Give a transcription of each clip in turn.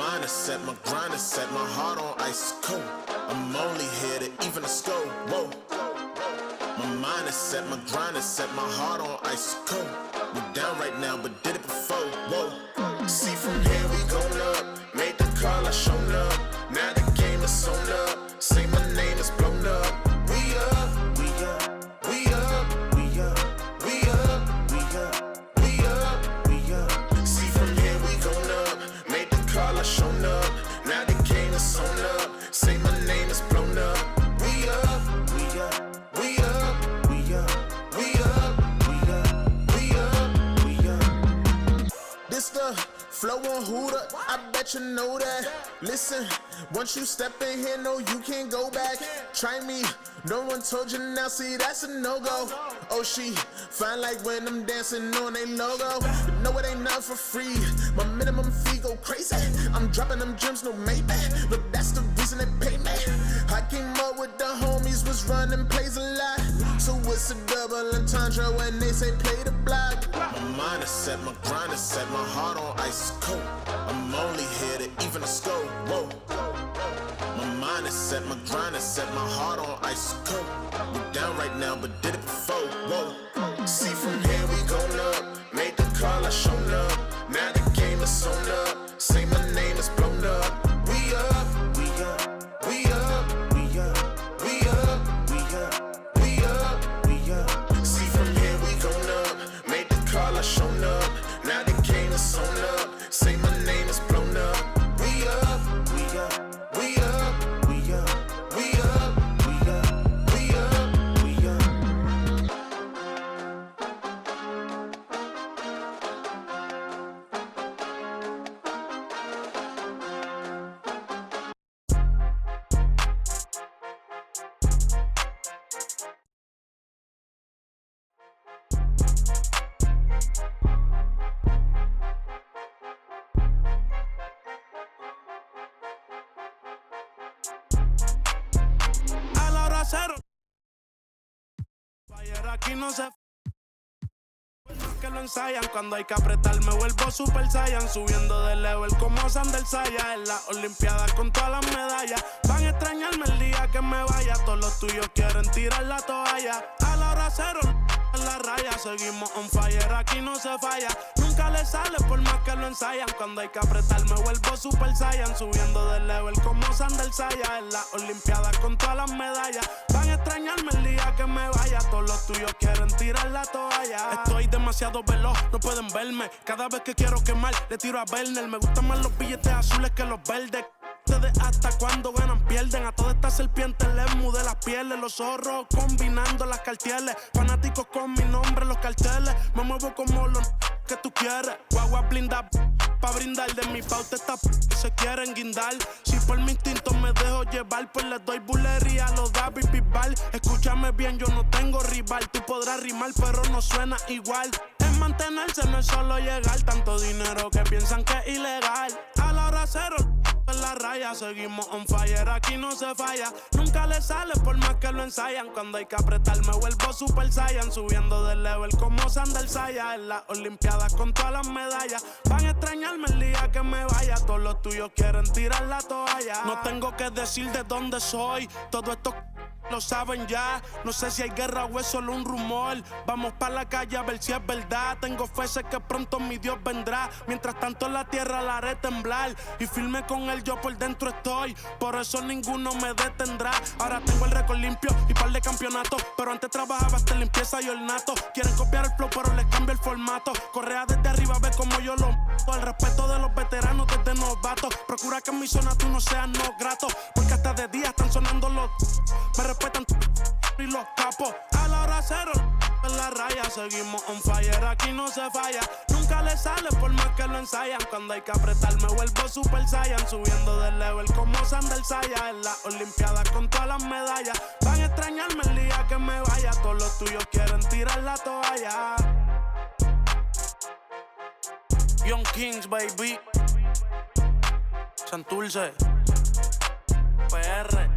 mind is set, my grind is set, my heart on ice cold. I'm only here to even a score. Whoa. My mind is set, my grind is set, my heart on ice cold. We down right now, but did it before. Whoa. See from here we going up. Made the call, I shown up. Now the game is on up. Say my name is blown up. We up, we up, we up, we up, we up, we up, we up, we up. See from here we going up. Made the call, I shown up. Now the game is on up. Say my name is blown up. We up, we up, we up, we up, we up, we up, we up, we up. This the flow on Hooter, I bet you know that. Listen, once you step in here, no, you can't go back. Try me, no one told you now, see, that's a no-go. Oh, she fine like when I'm dancing on a logo. But no, it ain't nothing for free. My minimum fee go crazy. I'm dropping them gems, no Maybach. Look, that's the reason they pay me. I came up with the homies, was running plays a lot. So it's a double entendre when they say play the block. My mind is set, my grind is set, my heart on ice cold. I'm only here to even a score. Whoa. My mind is set, my grind is set, my heart on ice cold. We down right now, but did it before. Whoa. See from here we going up. Made the call, I shown up. Now the game is on up. Say my name is blown up. We up, we up, we up, we up, we up, we up, we up, we up. See from here we going up. Made the call, I shown up. Now the game is on up. Say my name is blown up. We up, we up, we up, we up, we up, we up, we up, we up. A la hora cero. Ayer aquí no se que lo ensayan. Cuando hay que apretar me vuelvo super saiyan. Subiendo de level como Sander Saya. En las olimpiadas con todas las medallas. Van a extrañarme el día que me vaya. Todos los tuyos quieren tirar la toalla. A la hora cero en la raya. Seguimos on fire, aquí no se falla. Nunca le sale por más que lo ensayan. Cuando hay que apretar me vuelvo super saiyan. Subiendo de level como Sander Saya. En las olimpiadas con todas las medallas. Van a extrañarme el día que me vaya. Todos los tuyos quieren tirar la toalla. Estoy demasiado veloz, no pueden verme. Cada vez que quiero quemar, le tiro a Werner. Me gustan más los billetes azules que los verdes. Ustedes hasta cuando ganan pierden. A todas estas serpientes les mudé las pieles. Los zorros combinando las cartieles. Fanáticos con mi nombre en los carteles. Me muevo como los que tú quieres. Guagua blinda pa' brindar. De mi pauta esta se quieren guindar. Si por mi instinto me dejo llevar, pues les doy bulería a los David Bisbal. Escúchame bien, yo no tengo rival. Tú podrás rimar, pero no suena igual. Es mantenerse, no es solo llegar. Tanto dinero que piensan que es ilegal. A la hora cero en la raya, seguimos on fire, aquí no se falla. Nunca le sale por más que lo ensayan. Cuando hay que apretar me vuelvo super saiyan. Subiendo de level como Sander Saya. En las olimpiadas con todas las medallas. Van a extrañarme el día que me vaya. Todos los tuyos quieren tirar la toalla. No tengo que decir de dónde soy. Todo esto lo saben ya. No sé si hay guerra o es solo un rumor. Vamos pa' la calle a ver si es verdad. Tengo fe, sé que pronto mi Dios vendrá. Mientras tanto la tierra la haré temblar. Y firme con él yo por dentro estoy. Por eso ninguno me detendrá. Ahora tengo el récord limpio y par de campeonatos. Pero antes trabajaba hasta limpieza y ornato. Quieren copiar el flow pero les cambio el formato. Correa desde arriba, ve como yo lo mato. El respeto de los veteranos desde novatos. Procura que en mi zona tú no seas no grato. Porque hasta de día están sonando los... Me respetan y los capos. A la hora cero en la raya. Seguimos on fire, aquí no se falla. Nunca le sale por más que lo ensayan. Cuando hay que apretar me vuelvo super saiyan. Subiendo de level como Sander Saya. En las olimpiadas con todas las medallas. Van a extrañarme el día que me vaya. Todos los tuyos quieren tirar la toalla. Young Kings, baby. Santurce PR.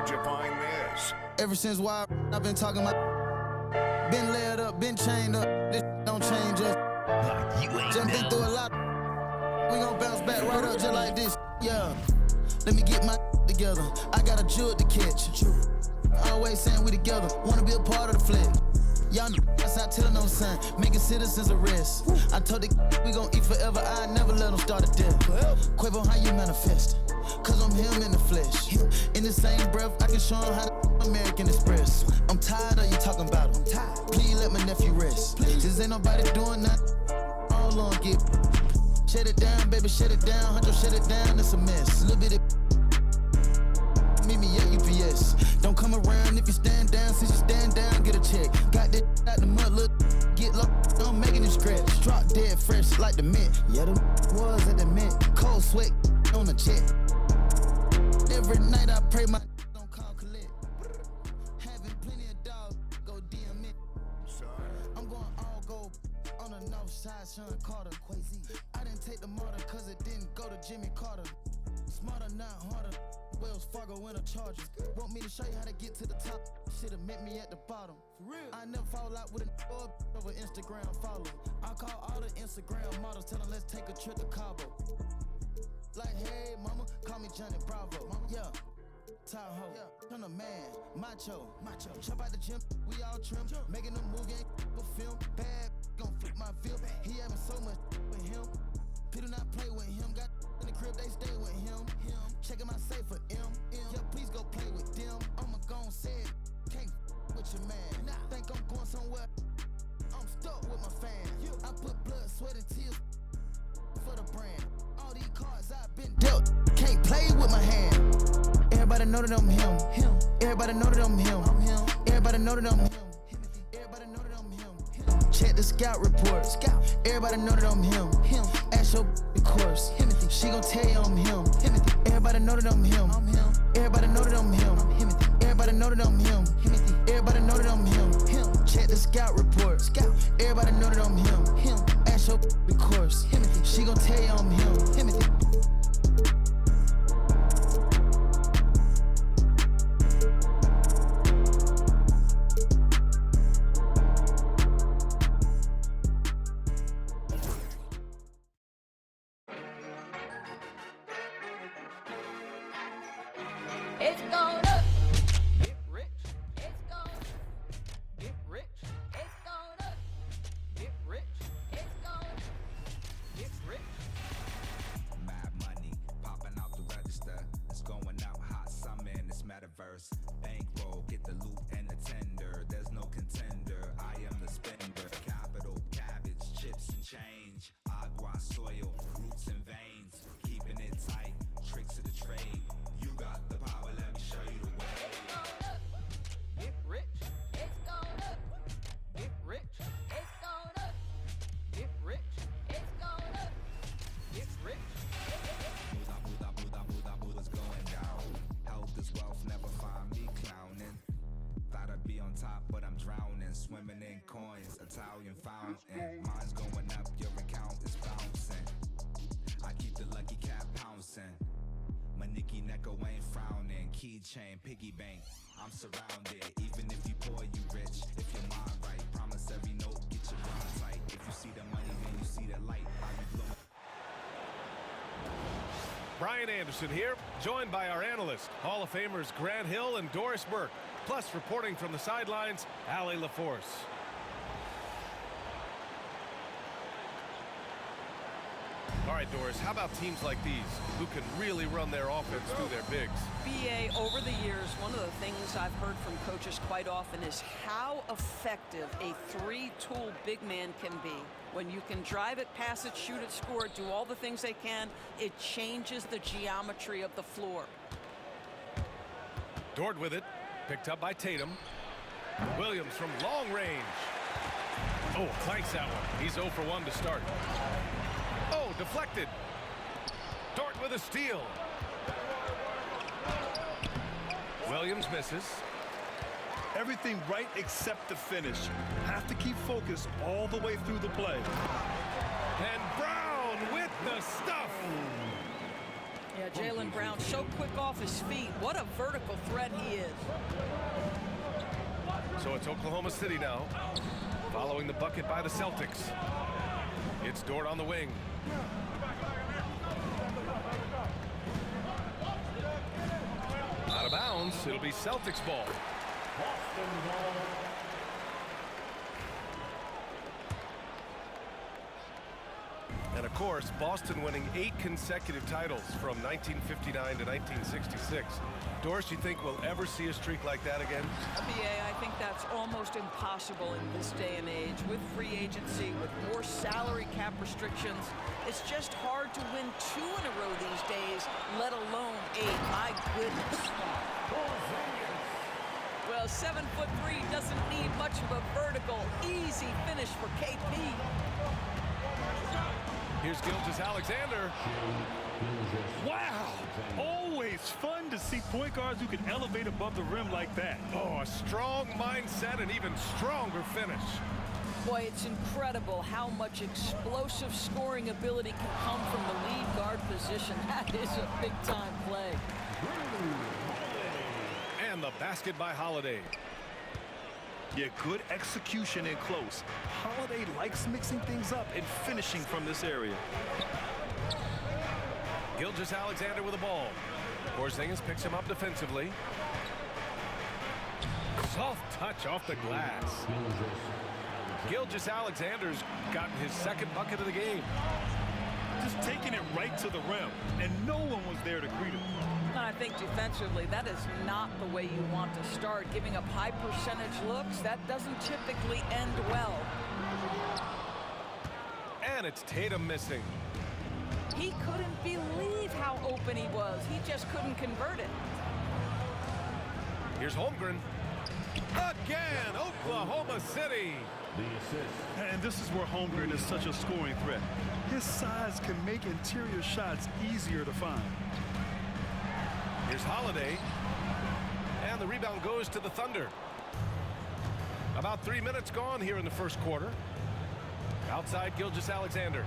Where'd you find this? Ever since why I've been talking my been laid up, been chained up. This don't change us. Like you ain't Just been know. through a lot. We gon' bounce back right up just like this. Yeah. Let me get my together. I got a jewel to catch. Always saying we together. Wanna be a part of the flag. Y'all know that's how I tell no son. Making citizens arrest. I told the we gon' eat forever. I never let them start a death. Quavo, how you manifest? Cause I'm him in the flesh. In the same breath, I can show him how to American Express. I'm tired of you talking about him. Please let my nephew rest. This ain't nobody doing nothing. All on get. Shut it down, baby, shut it down. Huncho, shut it down, it's a mess. Little bit of meet me at UPS. Don't come around if you stand down. Since you stand down, get a check. Got that out the mud, look, get low, I'm making it scratch. Drop dead fresh like the mint. Yeah, the was at the mint. Cold sweat on the jet. Every night I pray my don't call collect. Having plenty of dogs, go DM it. I'm going all gold on the north side, Sean Carter. I didn't take the martyr cause it didn't go to Jimmy Carter. Smarter, not harder. Wells Fargo in a Chargers. Want me to show you how to get to the top? Should've met me at the bottom. For real. I never fall out with a over Instagram follow. I call all the Instagram models, tell them let's take a trip to Cabo. Like, hey, mama, call me Johnny Bravo. Mama, yeah. Tahoe, yeah. I'm a man, macho. Chop out the gym, we all trim. Making a movie, ain't a film. Bad, gon' flip my feel. He having so much with him. People not play with him. Got in the crib, they stay with him. Checking my safe for M. Yeah, please go play with them. I'ma gon' say it. Can't with your man. Think I'm going somewhere. I'm stuck with my fans. I put blood, sweat, and tears for the brand. All these cards I've been dealt. Can't play with my hand. Everybody know that I'm him. Everybody know that I'm him. Everybody know that I'm him. Everybody know that I'm him. Check the scout report. Everybody know that I'm him. Ask your of course. She gon' tell you I'm him. Everybody know that I'm him. Everybody know that I'm him. Everybody know that I'm him. Everybody know that I'm him. Check the scout report. Everybody know that I'm him. Ask your of course. She gon' tell you I'm him. It's gonna get rich. It's gonna get rich. It's gonna get rich. It's gonna get rich. Mad money popping out the register. It's going out hot summer in this metaverse. Bankroll, get the loot and the tender. There's no contender. I am the spender. Capital, cabbage, chips and change. Agua, soil, roots and veins. Keeping it tight. Tricks of the trade. You got the power, let me show you the way. Get rich. It's gonna get rich. It's gonna get rich. It's gonna get rich. Buddha's going down. Health is wealth, never find me clowning. Thought I'd be on top, but I'm drowning. Swimming in coins, Italian fountain. Mine's going up, your account is bouncing. I keep the lucky cat pouncing. My Nicky Necko ain't frowning. Keychain, piggy bank, I'm surrounded. Even if you poor, you rich. If your mind right, promise every note, get your mind tight. If you see the money, then you see the light. I be blowing. Brian Anderson here, joined by our analysts, Hall of Famers Grant Hill and Doris Burke. Plus, reporting from the sidelines, Allie LaForce. All right, Doris, how about teams like these who can really run their offense through their bigs? BA, over the years, one of the things I've heard from coaches quite often is how effective a three-tool big man can be. When you can drive it, pass it, shoot it, score it, do all the things they can, it changes the geometry of the floor. Dort with it, picked up by Tatum. Williams from long range. Oh, clanks that one. He's 0 for 1 to start. Oh, deflected. Dort with a steal. Williams misses. Everything right except the finish. Have to keep focused all the way through the play. And Brown with the stuff. Yeah, Jaylen Brown so quick off his feet. What a vertical threat he is. So it's Oklahoma City now, following the bucket by the Celtics. It's Dort on the wing. Out of bounds, it'll be Celtics ball. And of course, Boston winning 8 consecutive titles from 1959 to 1966. Doris, you think we'll ever see a streak like that again? BA, I think that's almost impossible in this day and age. With free agency, with more salary cap restrictions, it's just hard to win 2 in a row these days, let alone 8. My goodness. Well, 7'3" doesn't need much of a vertical. Easy finish for KP. Here's Gilgeous-Alexander. Wow! Always fun to see point guards who can elevate above the rim like that. Oh, a strong mindset and even stronger finish. Boy, it's incredible how much explosive scoring ability can come from the lead guard position. That is a big-time play. And the basket by Holiday. Yeah, good execution in close. Holiday likes mixing things up and finishing from this area. Gilgeous-Alexander with the ball. Porzingis picks him up defensively. Soft touch off the glass. Gilgeous-Alexander's gotten his 2nd bucket of the game. Just taking it right to the rim, and no one was there to greet him. I think defensively, that is not the way you want to start. Giving up high percentage looks, that doesn't typically end well. And it's Tatum missing. He couldn't believe how open he was. He just couldn't convert it. Here's Holmgren. Again, Oklahoma City. And this is where Holmgren is such a scoring threat. His size can make interior shots easier to find. Here's Holiday. And the rebound goes to the Thunder. About 3 minutes gone here in the first quarter. Outside, Gilgeous-Alexander.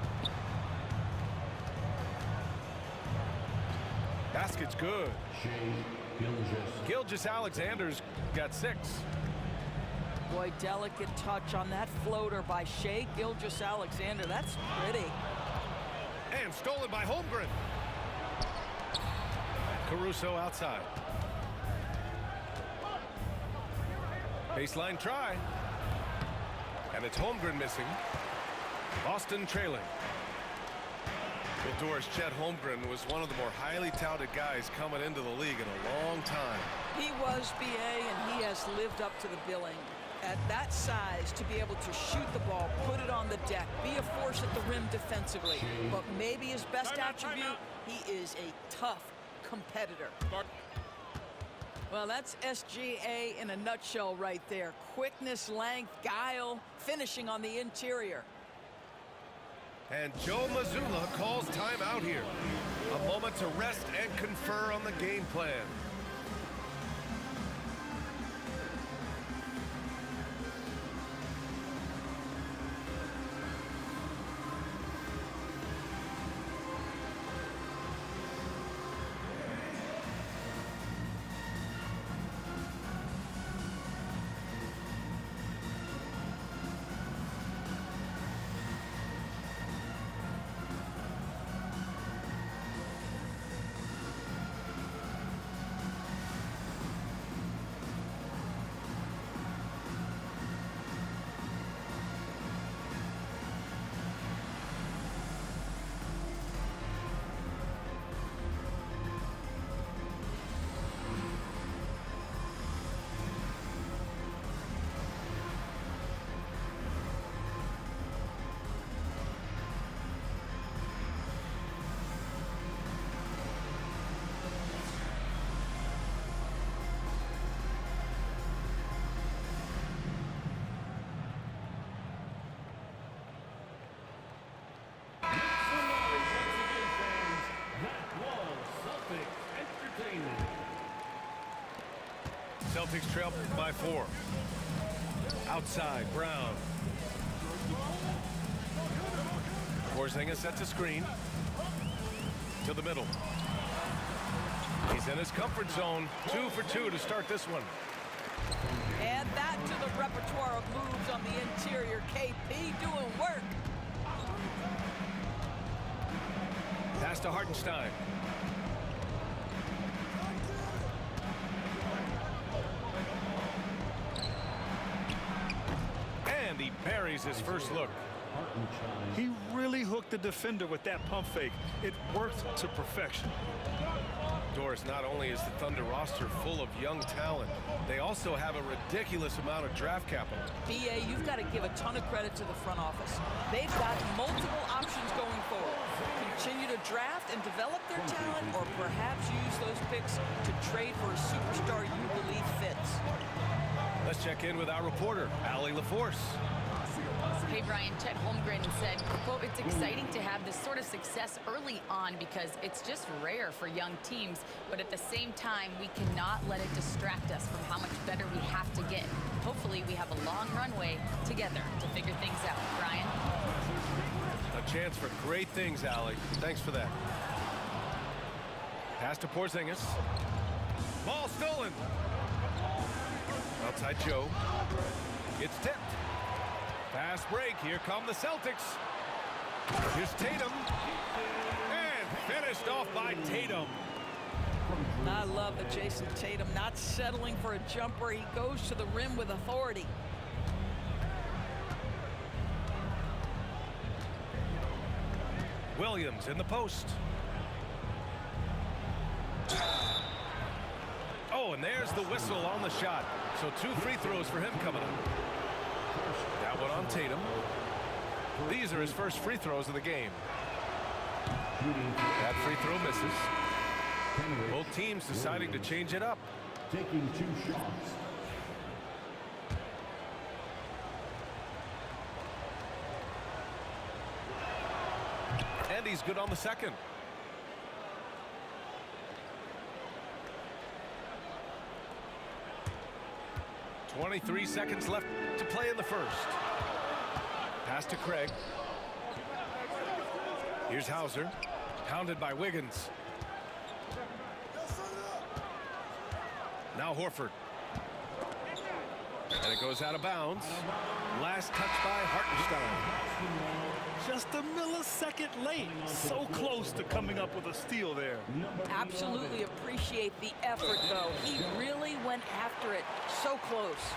Basket's good. Gilgeous-Alexander's got 6. Boy, delicate touch on that floater by Shai Gilgeous-Alexander. That's pretty. And stolen by Holmgren. Caruso outside. Baseline try. And it's Holmgren missing. Boston trailing. Well, Doris, Chet Holmgren was one of the more highly touted guys coming into the league in a long time. He was, BA, and he has lived up to the billing. At that size, to be able to shoot the ball, put it on the deck, be a force at the rim defensively. But maybe his best attribute, he is a tough competitor. Well, that's SGA in a nutshell right there. Quickness, length, guile, finishing on the interior. And Joe Mazzulla calls timeout here. A moment to rest and confer on the game plan. Celtics trail by 4. Outside, Brown. Porzingis sets a screen to the middle. He's in his comfort zone. 2 for 2 to start this one. Add that to the repertoire of moves on the interior. KP doing work. Pass to Hartenstein. And he buries his first look. He really hooked the defender with that pump fake. It worked to perfection. Doris, not only is the Thunder roster full of young talent, they also have a ridiculous amount of draft capital. BA, you've got to give a ton of credit to the front office. They've got multiple options going forward. Continue to draft and develop their talent, or perhaps use those picks to trade for a superstar you believe fits. Let's check in with our reporter, Allie LaForce. Hey, Brian, Chet Holmgren said, quote, "It's exciting to have this sort of success early on because it's just rare for young teams, but at the same time, we cannot let it distract us from how much better we have to get. Hopefully, we have a long runway together to figure things out." Brian? A chance for great things, Allie. Thanks for that. Pass to Porzingis. Ball stolen. Outside Joe. It's tipped. Fast break. Here come the Celtics. Here's Tatum. And finished off by Tatum. I love the Jason Tatum not settling for a jumper. He goes to the rim with authority. Williams in the post. Oh, and there's the whistle on the shot. So 2 free throws for him coming up. That one on Tatum. These are his first free throws of the game. That free throw misses. Both teams deciding to change it up. Taking 2 shots. And he's good on the second. .23 seconds left to play in the first. Pass to Craig. Here's Hauser. Hounded by Wiggins. Now Horford. And it goes out of bounds. Last touch by Hartenstein. Just a millisecond late. So close to coming up with a steal there. Absolutely appreciate the effort, though. He really went after it. So close.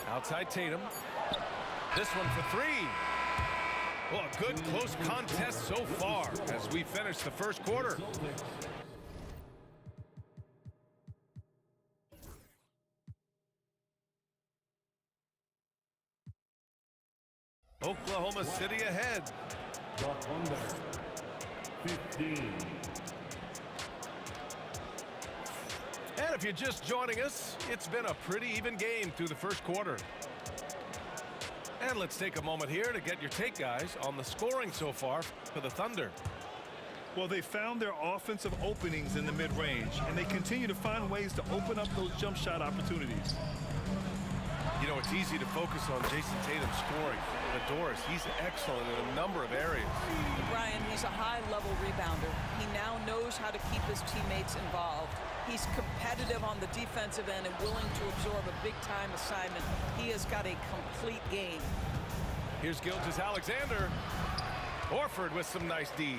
Outside Tatum. This one for 3. Well, a good close contest so far as we finish the first quarter. Oklahoma City ahead. The Thunder, 15. And if you're just joining us, it's been a pretty even game through the first quarter. And let's take a moment here to get your take, guys, on the scoring so far for the Thunder. Well, they found their offensive openings in the mid-range, and they continue to find ways to open up those jump shot opportunities. You know, it's easy to focus on Jason Tatum scoring. But Doris, he's excellent in a number of areas. Brian, he's a high-level rebounder. He now knows how to keep his teammates involved. He's competitive on the defensive end and willing to absorb a big-time assignment. He has got a complete game. Here's Gilgeous-Alexander. Horford with some nice D.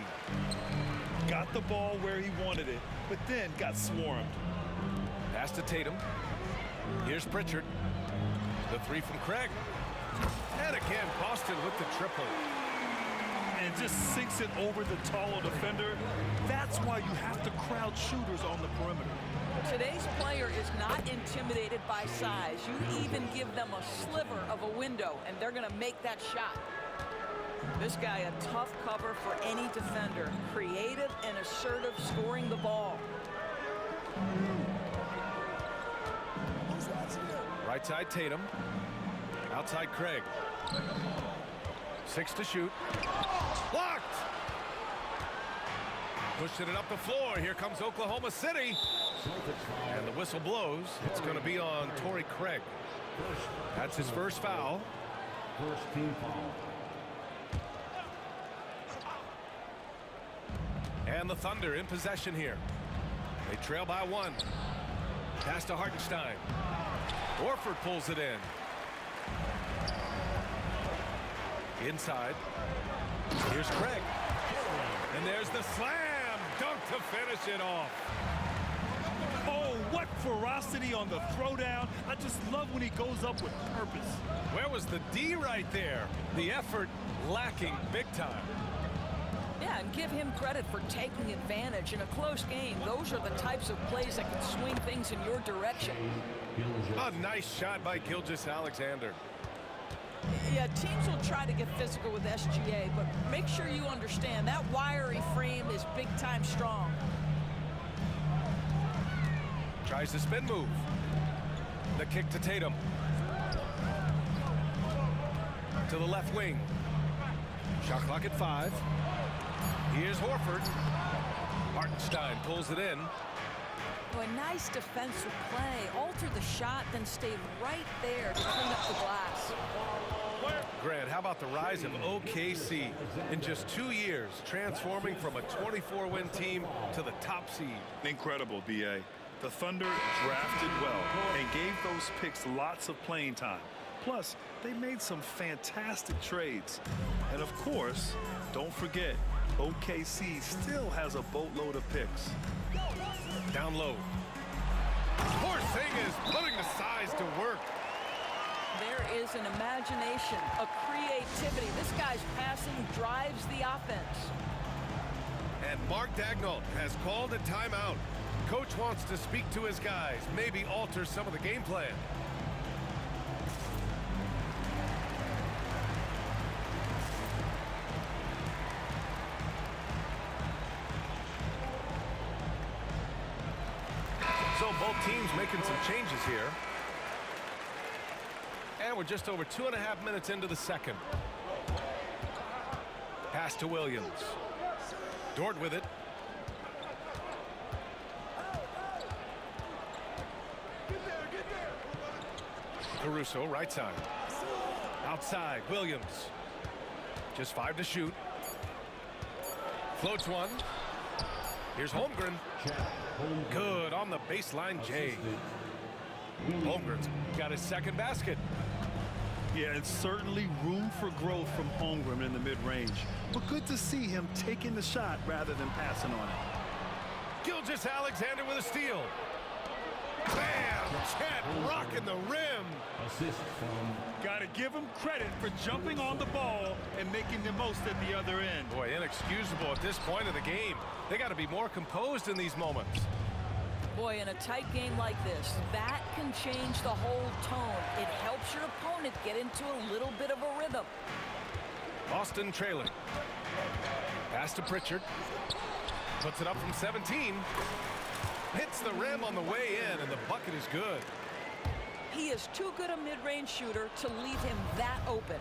Got the ball where he wanted it, but then got swarmed. Pass to Tatum. Here's Pritchard. The 3 from Craig. And again, Boston with the triple. And just sinks it over the taller defender. That's why you have to crowd shooters on the perimeter. Today's player is not intimidated by size. You even give them a sliver of a window, and they're going to make that shot. This guy, a tough cover for any defender. Creative and assertive scoring the ball. Right side Tatum. Outside Craig. 6 to shoot. Blocked! Pushing it up the floor. Here comes Oklahoma City. And the whistle blows. It's going to be on Torrey Craig. That's his first foul. First team foul. And the Thunder in possession here. They trail by 1. Pass to Hartenstein. Horford pulls it in. Inside. Here's Craig. And there's the slam dunk to finish it off. Oh, what ferocity on the throwdown. I just love when he goes up with purpose. Where was the D right there? The effort lacking big time. Yeah, and give him credit for taking advantage in a close game. Those are the types of plays that can swing things in your direction. A nice shot by Gilgeous-Alexander. Yeah, teams will try to get physical with SGA, but make sure you understand that wiry frame is big-time strong. Tries the spin move. The kick to Tatum. To the left wing. Shot clock at 5. Here's Horford. Hartenstein pulls it in. Oh, a nice defensive play. Alter the shot, then stay right there to clean up the glass. Grant, how about the rise of OKC? In just 2 years, transforming from a 24-win team to the top seed. Incredible, B.A. The Thunder drafted well and gave those picks lots of playing time. Plus, they made some fantastic trades. And of course, don't forget, OKC still has a boatload of picks. Down low. Porzingis putting the size to work. There is an imagination, a creativity. This guy's passing drives the offense. And Mark Daigneault has called a timeout. Coach wants to speak to his guys, maybe alter some of the game plan. So both teams making some changes here. And we're just over 2.5 minutes into the second. Pass to Williams. Dort with it. Caruso, right side. Outside, Williams. Just 5 to shoot. Floats one. Here's Holmgren. Good on the baseline, Jay. Holmgren's got his second basket. Yeah, it's certainly room for growth from Holmgren in the mid-range. But good to see him taking the shot rather than passing on it. Gilgeous-Alexander with a steal. Bam! Chet rocking the rim. Assist from. Gotta give him credit for jumping on the ball and making the most at the other end. Boy, inexcusable at this point of the game. They got to be more composed in these moments. Boy, in a tight game like this, that can change the whole tone. It helps your opponent get into a little bit of a rhythm. Boston trailing. Pass to Pritchard. Puts it up from 17. Hits the rim on the way in, and the bucket is good. He is too good a mid-range shooter to leave him that open.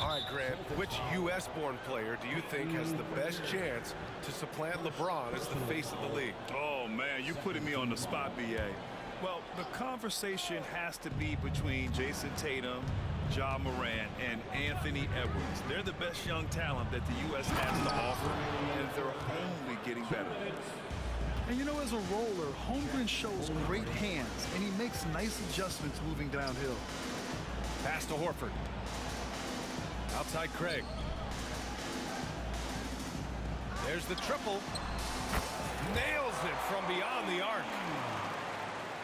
All right, Grant, which U.S.-born player do you think has the best chance to supplant LeBron as the face of the league? Oh, man, you're putting me on the spot, B.A. Well, the conversation has to be between Jason Tatum, Ja Morant, and Anthony Edwards. They're the best young talent that the U.S. has to offer, and they're only getting better. And you know, as a roller, Holmgren shows great hands, and he makes nice adjustments moving downhill. Pass to Horford. Outside Craig. There's the triple. Nails it from beyond the arc.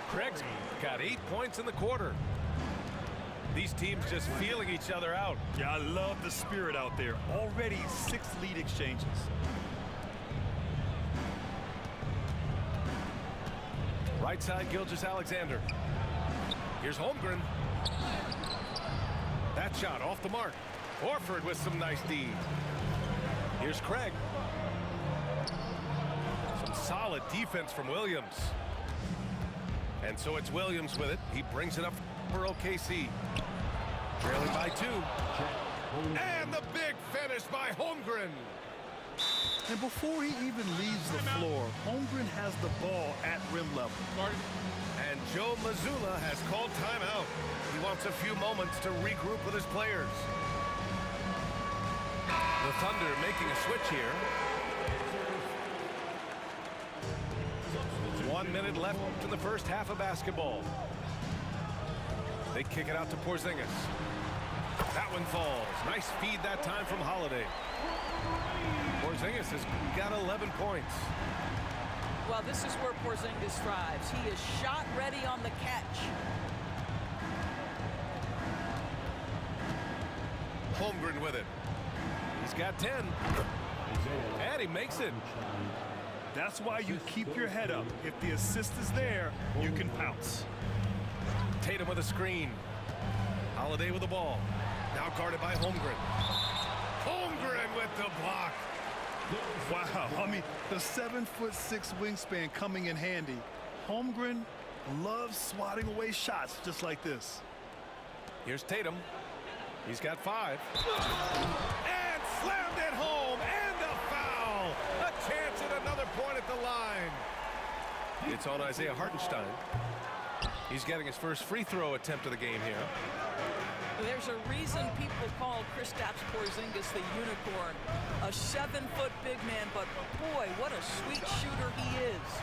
Craig's got 8 points in the quarter. These teams just feeling each other out. Yeah, I love the spirit out there. Already 6 lead exchanges. Right side, Gilgeous-Alexander. Here's Holmgren. That shot off the mark. Horford with some nice D. Here's Craig. Some solid defense from Williams. And so it's Williams with it. He brings it up for OKC. Trailing by 2. And the big finish by Holmgren. And before he even leaves the floor, Holmgren has the ball at rim level. And Joe Mazzulla has called timeout. He wants a few moments to regroup with his players. The Thunder making a switch here. 1 minute left in the first half of basketball. They kick it out to Porzingis. That one falls. Nice feed that time from Holiday. Porzingis has got 11 points. Well, this is where Porzingis thrives. He is shot ready on the catch. Holmgren with it. He's got 10. And he makes it. That's why you keep your head up. If the assist is there, you can pounce. Tatum with a screen. Holiday with the ball. Now guarded by Holmgren. Holmgren with the block. Wow, I mean, the 7'6" wingspan coming in handy. Holmgren loves swatting away shots just like this. Here's Tatum. He's got 5. And slammed it home. And a foul. A chance at another point at the line. It's on Isaiah Hartenstein. He's getting his first free throw attempt of the game here. There's a reason people call Kristaps Porzingis the unicorn. A 7-foot big man, but boy, what a sweet shooter he is.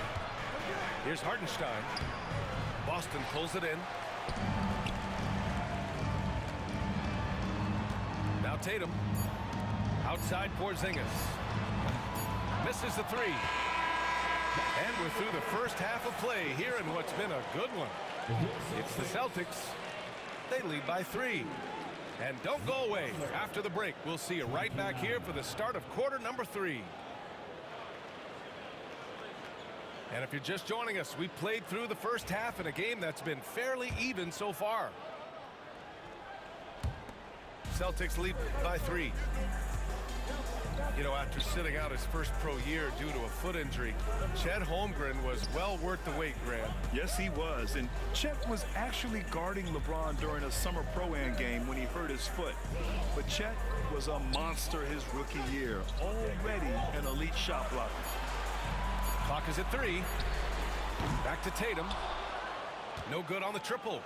Here's Hartenstein. Boston pulls it in. Now Tatum. Outside Porzingis. Misses the 3. And we're through the first half of play here in what's been a good one. It's the Celtics. They lead by 3. And don't go away. After the break, we'll see you right back here for the start of quarter number 3. And if you're just joining us, we played through the first half in a game that's been fairly even so far. Celtics lead by 3. You know, after sitting out his first pro year due to a foot injury, Chet Holmgren was well worth the wait, Grant. Yes, he was. And Chet was actually guarding LeBron during a summer pro-am game when he hurt his foot. But Chet was a monster his rookie year, already an elite shot blocker. Clock is at 3. Back to Tatum. No good on the triple.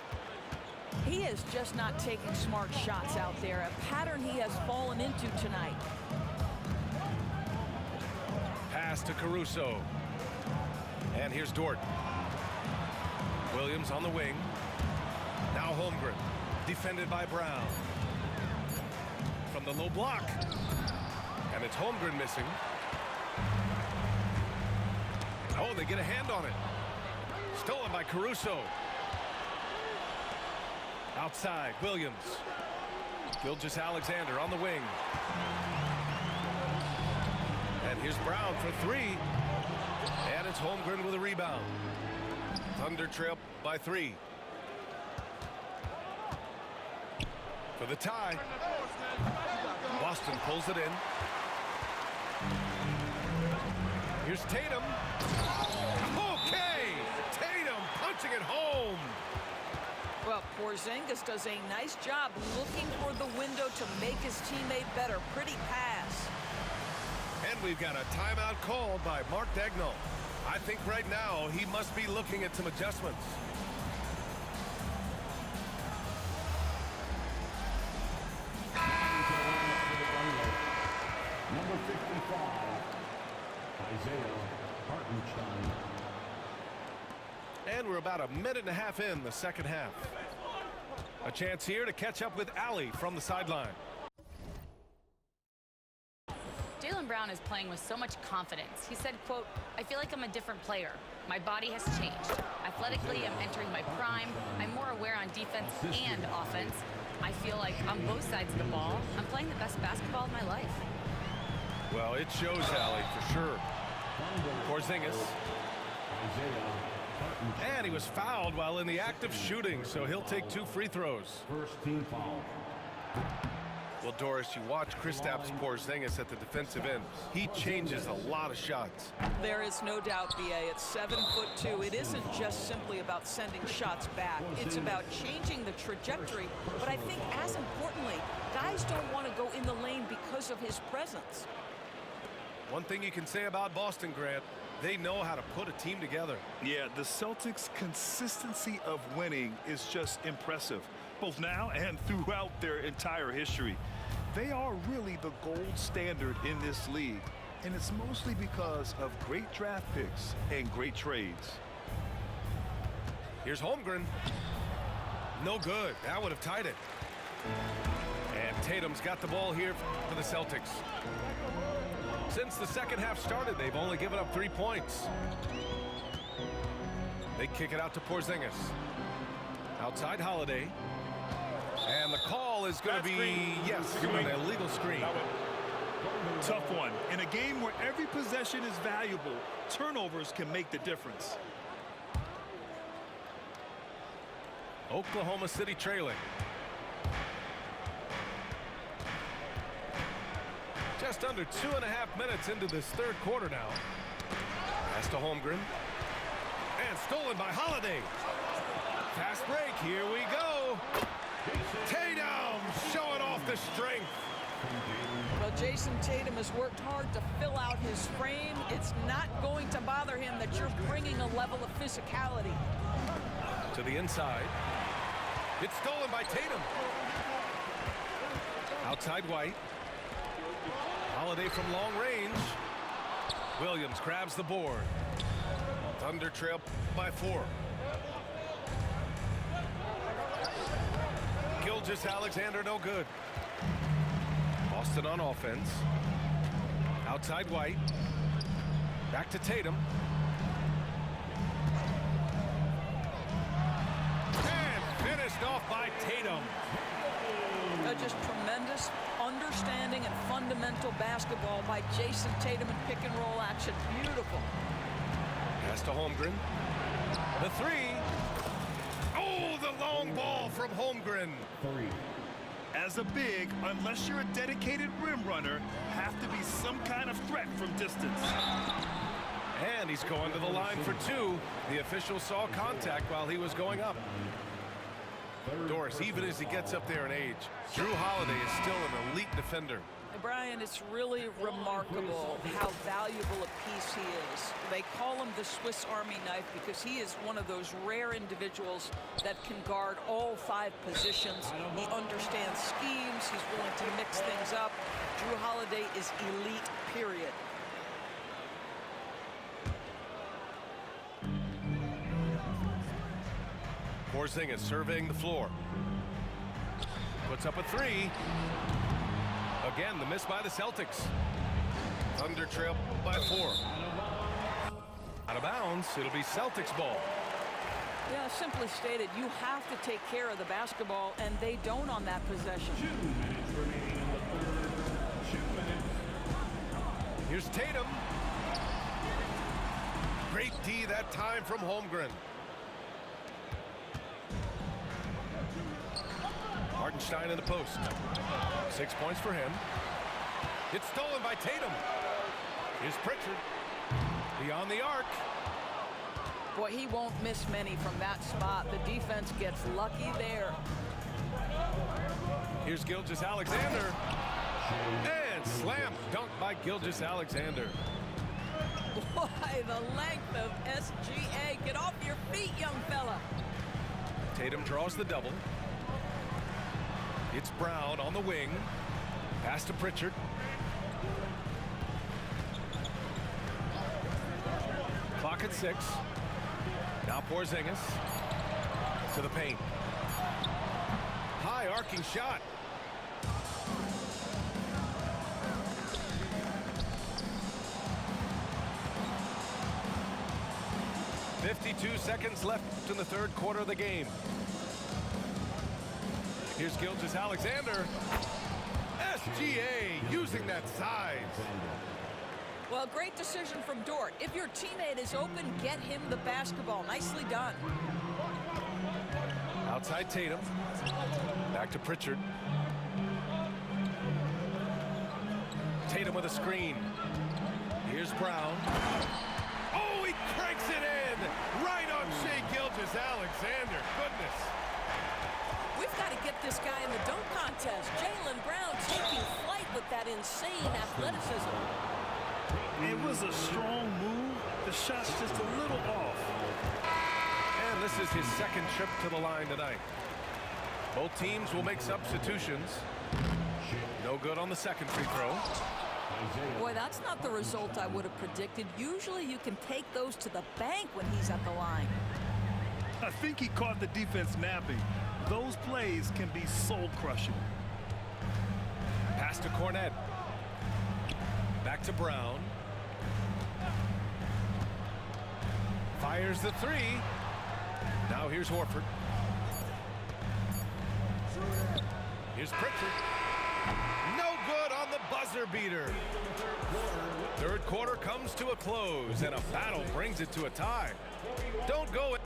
He is just not taking smart shots out there, a pattern he has fallen into tonight. Pass to Caruso. And here's Dort. Williams on the wing. Now Holmgren. Defended by Brown. From the low block. And it's Holmgren missing. Oh, they get a hand on it. Stolen by Caruso. Outside, Williams. Gilgeous-Alexander on the wing. And here's Brown for 3. And it's Holmgren with a rebound. Thunder trail by 3. For the tie. Boston pulls it in. Here's Tatum. Okay! Tatum punching it home. Well, Porzingis does a nice job looking for the window to make his teammate better. Pretty pass. And we've got a timeout called by Mark Daigneault. I think right now he must be looking at some adjustments. Number 55, Isaiah Hartenstein. And we're about a minute and a half in the second half. A chance here to catch up with Allie from the sideline. Jaylen Brown is playing with so much confidence. He said, quote, "I feel like I'm a different player. My body has changed. Athletically, I'm entering my prime. I'm more aware on defense and offense. I feel like on both sides of the ball, I'm playing the best basketball of my life." Well, it shows, Allie, for sure. Porzingis. And he was fouled while in the act of shooting, so he'll take 2 free throws. First team foul. Well, Doris, you watch Kristaps Porzingis at the defensive end. He changes a lot of shots. There is no doubt, B.A. At 7'2", it isn't just simply about sending shots back. It's about changing the trajectory. But I think as importantly, guys don't want to go in the lane because of his presence. One thing you can say about Boston, Grant, they know how to put a team together. Yeah, the Celtics' consistency of winning is just impressive, both now and throughout their entire history. They are really the gold standard in this league, and it's mostly because of great draft picks and great trades. Here's Holmgren. No good. That would have tied it. And Tatum's got the ball here for the Celtics. Since the second half started, they've only given up 3 points. They kick it out to Porzingis. Outside Holiday. And the call is going to be, yes, an illegal screen. Tough one. In a game where every possession is valuable, turnovers can make the difference. Oklahoma City trailing. Just under 2.5 minutes into this third quarter now. Pass to Holmgren. And stolen by Holiday. Fast break. Here we go. Tatum showing off the strength. Well, Jason Tatum has worked hard to fill out his frame. It's not going to bother him that you're bringing a level of physicality. To the inside. It's stolen by Tatum. Outside White. Holiday from long range. Williams grabs the board. Thunder trail by 4. Gilgeous-Alexander no good. Boston on offense. Outside White. Back to Tatum. And finished off by Tatum. Just tremendous understanding and fundamental basketball by Jason Tatum in pick and roll action. Beautiful. Pass to Holmgren. The 3. Oh, the long ball from Holmgren. 3. As a big, unless you're a dedicated rim runner, have to be some kind of threat from distance. And he's going to the line for 2. The official saw contact while he was going up. Doris, even as he gets up there in age, Drew Holiday is still an elite defender. Brian, it's really remarkable how valuable a piece he is. They call him the Swiss Army knife because he is one of those rare individuals that can guard all 5 positions. He understands schemes. He's willing to mix things up. Drew Holiday is elite, period. Porzingis surveying the floor. Puts up a 3. Again, the miss by the Celtics. Thunder trail by 4. Out of bounds, it'll be Celtics ball. Yeah, simply stated, you have to take care of the basketball, and they don't on that possession. 2 minutes remaining in the third. 2 minutes. Here's Tatum. Great D that time from Holmgren. Hartenstein in the post. 6 points for him. It's stolen by Tatum. Here's Pritchard. Beyond the arc. Boy, he won't miss many from that spot. The defense gets lucky there. Here's Gilgeous-Alexander. And slam dunk by Gilgeous-Alexander. Boy, the length of SGA. Get off your feet, young fella. Tatum draws the double. It's Brown on the wing. Pass to Pritchard. Clock at 6. Now Porzingis to the paint. High arcing shot. .52 seconds left in the third quarter of the game. Here's Gilgeous-Alexander. SGA using that size. Well, great decision from Dort. If your teammate is open, get him the basketball. Nicely done. Outside Tatum. Back to Pritchard. Tatum with a screen. Here's Brown. Oh, he cranks it in. Right on Shai Gilgeous-Alexander. Goodness. We've got to get this guy in the dunk contest. Jaylen Brown taking flight with that insane athleticism. It was a strong move. The shot's just a little off. And this is his second trip to the line tonight. Both teams will make substitutions. No good on the second free throw. Boy, that's not the result I would have predicted. Usually you can take those to the bank when he's at the line. I think he caught the defense napping. Those plays can be soul-crushing. Pass to Cornette. Back to Brown. Fires the three. Now here's Horford. Here's Pritchard. No good on the buzzer beater. Third quarter comes to a close, and a battle brings it to a tie. Don't go.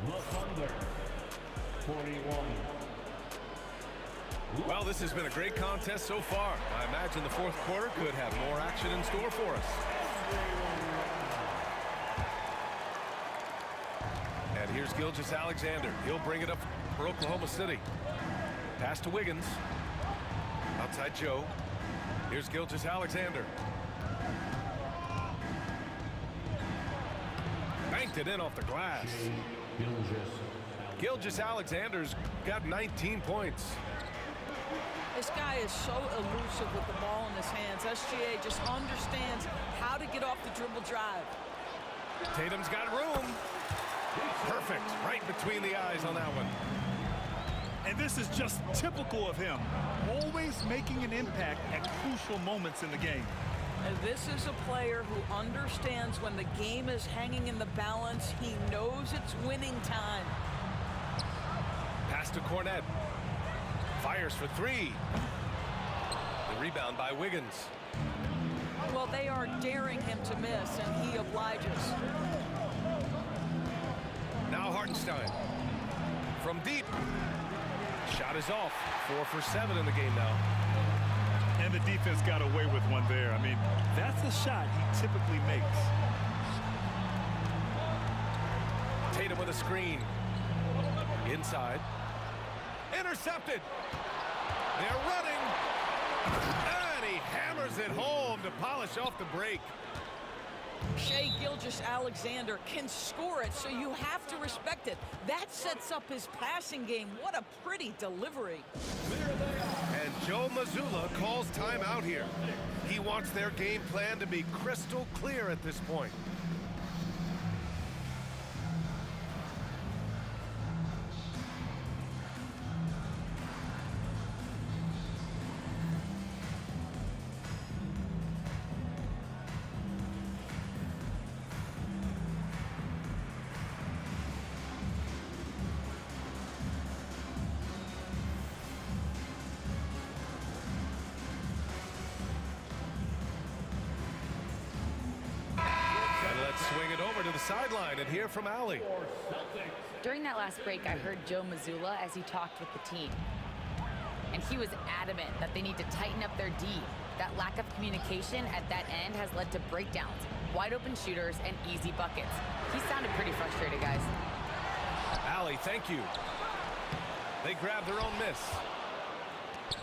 The Thunder, 41. Well, this has been a great contest so far. I imagine the fourth quarter could have more action in store for us. And here's Gilgeous-Alexander. He'll bring it up for Oklahoma City. Pass to Wiggins. Outside Joe. Here's Gilgeous-Alexander. Banked it in off the glass. Gilgeous-Alexander's got 19 points. This guy is so elusive with the ball in his hands. SGA just understands how to get off the dribble drive. Tatum's got room. Perfect. Right between the eyes on that one. And this is just typical of him. Always making an impact at crucial moments in the game. And this is a player who understands when the game is hanging in the balance. He knows it's winning time. Pass to Cornette. Fires for three. The rebound by Wiggins. Well, they are daring him to miss, and he obliges. Now Hartenstein. From deep. Shot is off. 4 for 7 in the game now. And the defense got away with one there. I mean, that's a shot he typically makes. Tatum with a screen. Inside. Intercepted. They're running. And he hammers it home to polish off the break. Shai Gilgeous-Alexander can score it, so you have to respect it. That sets up his passing game. What a pretty delivery. And Joe Mazzulla calls timeout here. He wants their game plan to be crystal clear at this point. Sideline and hear from Allie. During that last break, I heard Joe Mazzulla as he talked with the team. And he was adamant that they need to tighten up their D. That lack of communication at that end has led to breakdowns, wide open shooters, and easy buckets. He sounded pretty frustrated, guys. Allie, thank you. They grab their own miss.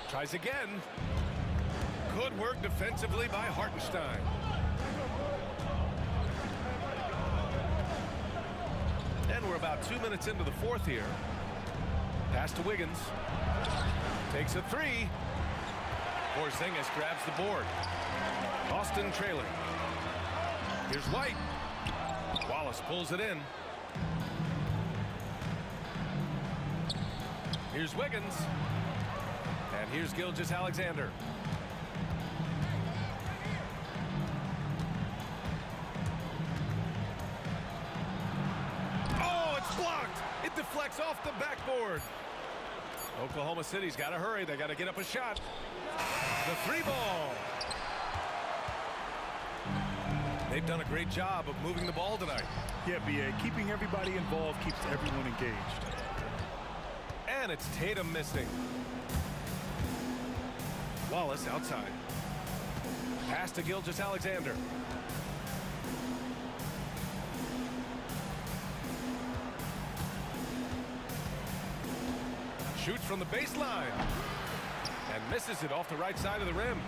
Tries again. Good work defensively by Hartenstein. And we're about 2 minutes into the fourth here. Pass to Wiggins. Takes a three. Porzingis grabs the board. Austin trailing. Here's White. Wallace pulls it in. Here's Wiggins. And here's Gilgeous-Alexander. Blocked. It deflects off the backboard. Oklahoma City's got to hurry. They got to get up a shot. The three ball. They've done a great job of moving the ball tonight. Yeah, B.A. Keeping everybody involved keeps everyone engaged. And it's Tatum missing. Wallace outside. Pass to Gilgeous-Alexander. Shoots from the baseline and misses it off the right side of the rim.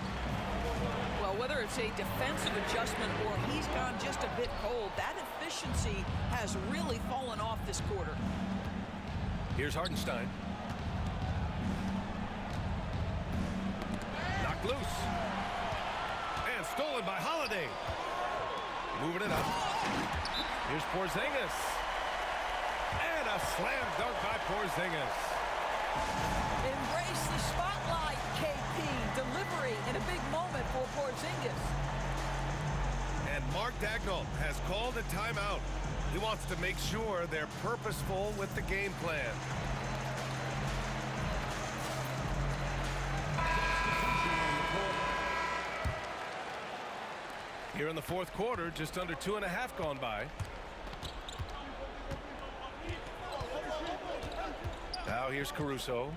Well, whether it's a defensive adjustment or he's gone just a bit cold, that efficiency has really fallen off this quarter. Here's Hartenstein. kicked loose. And stolen by Holiday. Moving it up. Here's Porzingis. And a slam dunk by Porzingis. Embrace the spotlight, KP. Delivery in a big moment for Porzingis. And Mark Daigneault has called a timeout. He wants to make sure they're purposeful with the game plan. Here in the fourth quarter, just under 2.5 gone by. Now here's Caruso.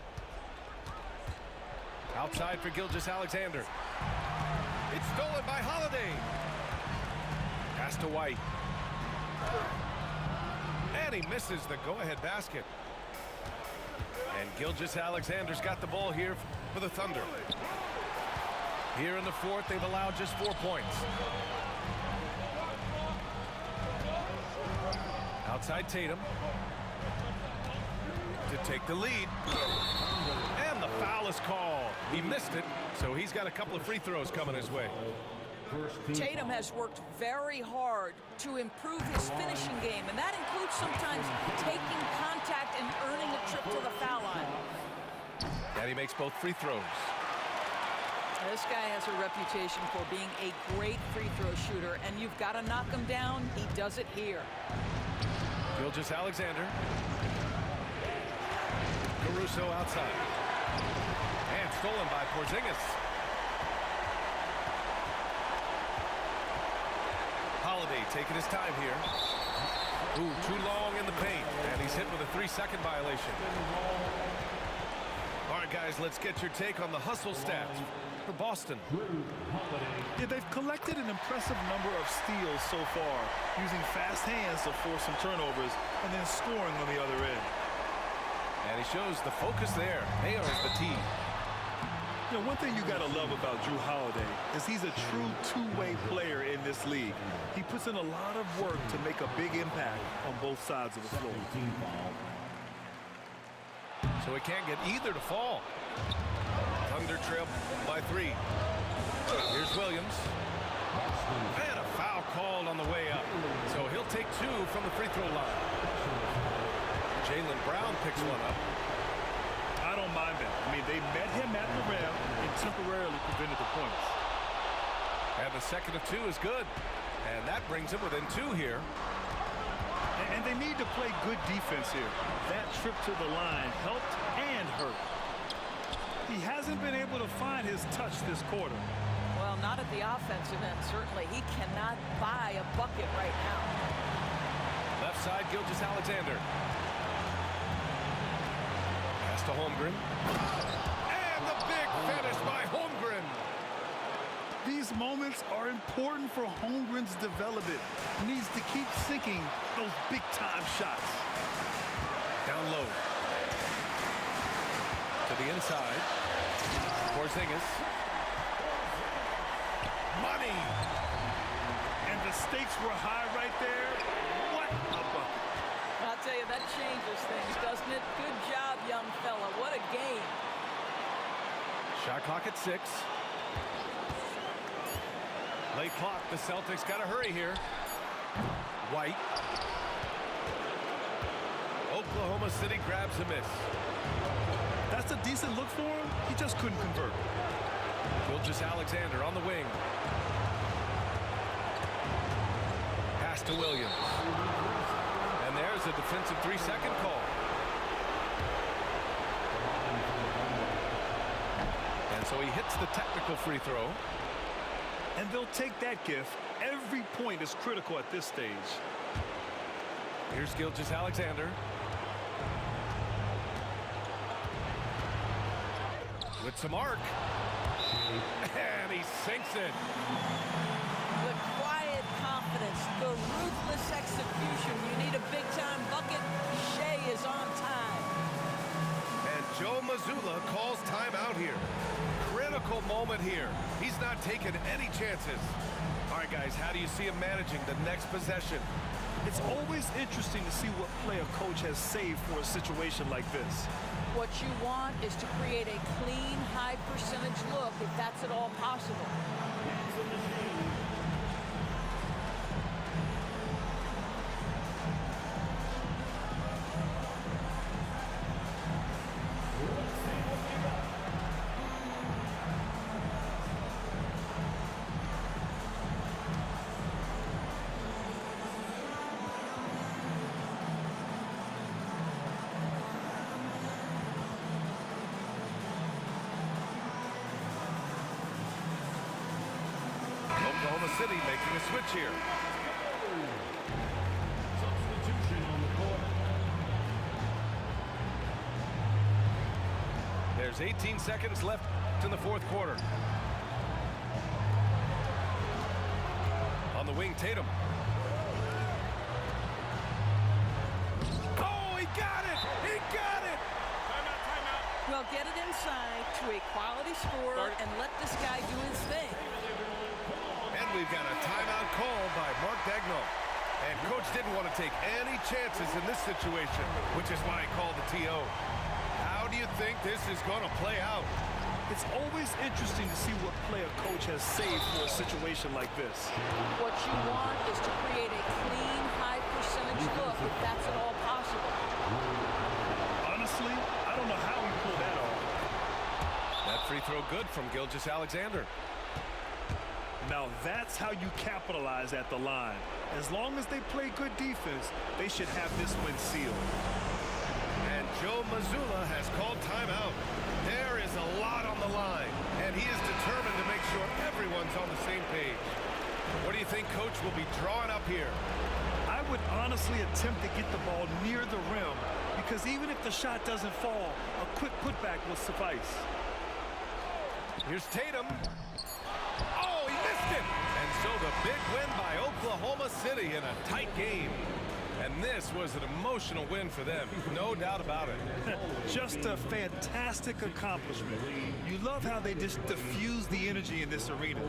Outside for Gilgeous-Alexander. It's stolen by Holiday. Pass to White. And he misses the go-ahead basket. And Gilgeous-Alexander's got the ball here for the Thunder. Here in the fourth, they've allowed just 4 points. Outside Tatum to take the lead. And the foul is called. He missed it, so he's got a couple of free throws coming his way. Tatum has worked very hard to improve his finishing game, and that includes sometimes taking contact and earning a trip to the foul line. And he makes both free throws. This guy has a reputation for being a great free throw shooter, and you've got to knock him down. He does it here. Gilgeous-Alexander. Caruso outside. And stolen by Porzingis. Holiday taking his time here. Ooh, too long in the paint. And he's hit with a 3-second violation. All right, guys, let's get your take on the hustle stats for Boston. Yeah, they've collected an impressive number of steals so far, using fast hands to force some turnovers and then scoring on the other end. And he shows the focus there. They are the team. You know, one thing you got to love about Jrue Holiday is he's a true two-way player in this league. He puts in a lot of work to make a big impact on both sides of the floor. So he can't get either to fall. Thunder trail by 3. Here's Williams. And a foul called on the way up. So he'll take 2 from the free throw line. Jaylen Brown picks one up. I don't mind that. I mean, they met him at the rim and temporarily prevented the points. And the second of 2 is good. And that brings him within 2 here. And they need to play good defense here. That trip to the line helped and hurt. He hasn't been able to find his touch this quarter. Well, not at the offensive end, certainly. He cannot buy a bucket right now. Left side, Gilgeous-Alexander. Pass to Holmgren. And the big finish by Holmgren. These moments are important for Holmgren's development. He needs to keep sinking those big-time shots. Down low. To the inside. Porzingis. Money. And the stakes were high right there. What a bucket. I'll tell you, that changes things, doesn't it? Good job, young fella. What a game. Shot clock at 6. Late clock. The Celtics got to hurry here. White. Oklahoma City grabs a miss. That's a decent look for him. He just couldn't convert. Gilgeous-Alexander on the wing. Pass to Williams. And there's a defensive 3-second call. And so he hits the technical free throw. And they'll take that gift. Every point is critical at this stage. Here's Gilgeous-Alexander. With some arc. And he sinks it. The quiet confidence, the ruthless execution. You need a big-time bucket. Shea is on time. And Joe Mazzulla calls timeout here. Critical moment here. He's not taking any chances. All right, guys, how do you see him managing the next possession? It's always interesting to see what play a coach has saved for a situation like this. What you want is to create a clean, high percentage look if that's at all possible. Oklahoma City making a switch here. Substitution on the court. There's 18 seconds left in the fourth quarter. On the wing, Tatum. Oh, he got it! He got it! Timeout, timeout. Well, get it inside to a quality scorer and let this guy do his thing. And we've got a timeout call by Mark Daigneault. And coach didn't want to take any chances in this situation, which is why he called the TO. How do you think this is going to play out? It's always interesting to see what play a coach has saved for a situation like this. What you want is to create a clean, high percentage look if that's at all possible. Honestly, I don't know how he pulled that off. That free throw good from Gilgeous-Alexander. Now that's how you capitalize at the line. As long as they play good defense, they should have this win sealed. And Joe Mazzulla has called timeout. There is a lot on the line, and he is determined to make sure everyone's on the same page. What do you think coach will be drawing up here? I would honestly attempt to get the ball near the rim, because even if the shot doesn't fall, a quick putback will suffice. Here's Tatum. Oh, he missed it! And so the big win by Oklahoma City in a tight game. And this was an emotional win for them, no doubt about it. Just a fantastic accomplishment. You love how they just diffuse the energy in this arena.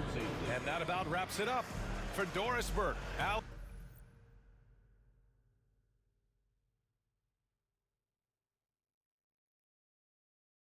And that about wraps it up. For Doris Burke, Al